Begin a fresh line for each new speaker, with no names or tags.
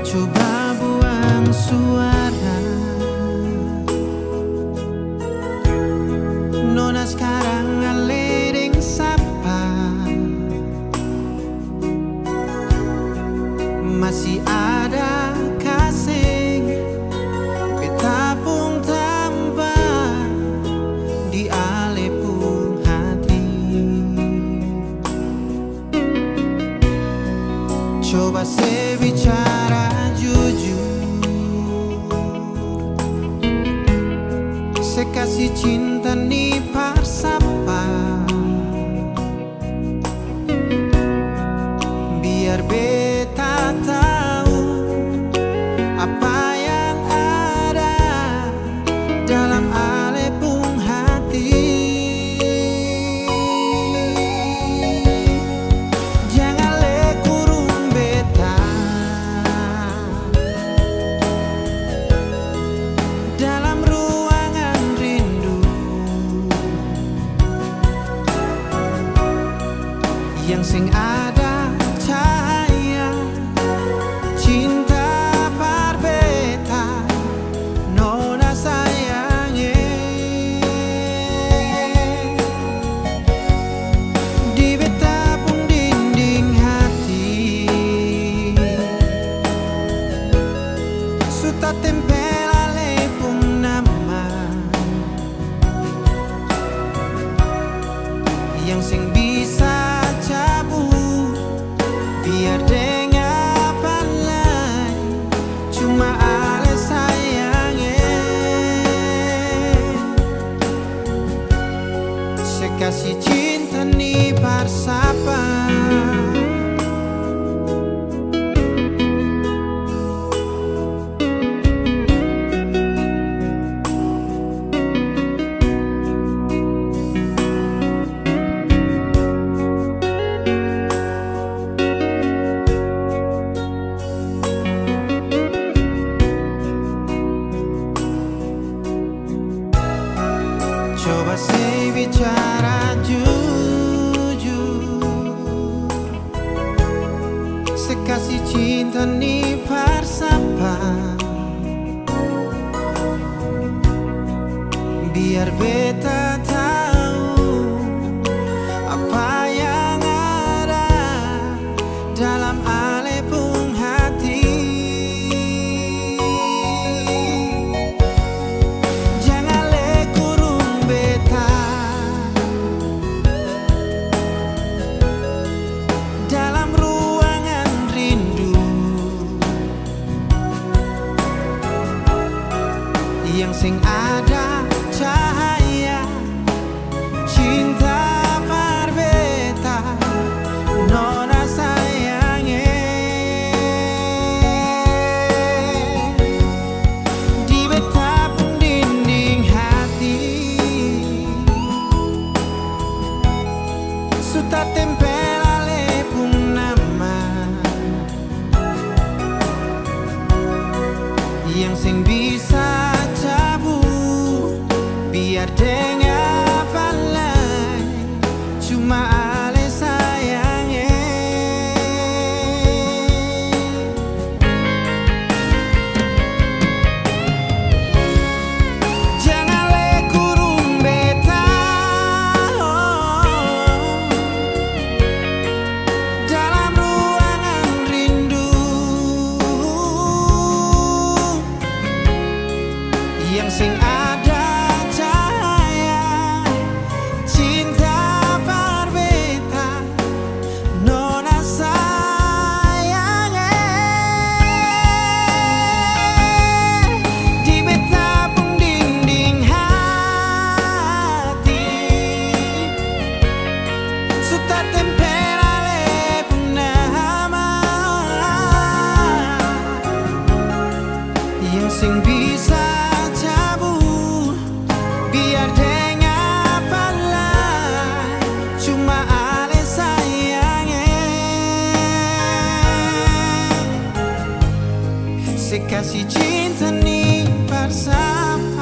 coba buang suara. Nona sekarang ngalering sapa, masih ada kasih beta pun tambah di alepung hati. Coba saya bicara jujur, saya kasih cinta nih parsapa, biar beta tahu apa yang ada dalam alepung hati. Jangan le kurung beta dalam ruangan rindu yang sing ada cahaya cinta parbeta nona sayangnya. Di beta pun dinding hati suta tempel alepung nama yang sing bisa cabut biar dengar palai cuma ale sayangnya. Saya kasih cinta nih parsapa, coba saya bicara jujur, saya kasih cinta nih parsapa, biar beta tahu apa yang ada dalam alepung hati. Jangan le kurung beta dalam ruangan rindu yang sing ada cahaya cinta parbeta nona sayangnya. Di beta pun dinding hati suta tempel alepung nama yang sing bisa cabut biar dengar palai cuma ale sayangnya. Jangan le kurung beta dalam ruangan rindu yang sing ada cahaya cinta parbeta nona sayangnya. Di beta pun dinding hati suta tempel alepung nama yang sing bisa cabut biar dengar palai cuma ale sayangnya. Saya kasih cinta nih parsapa,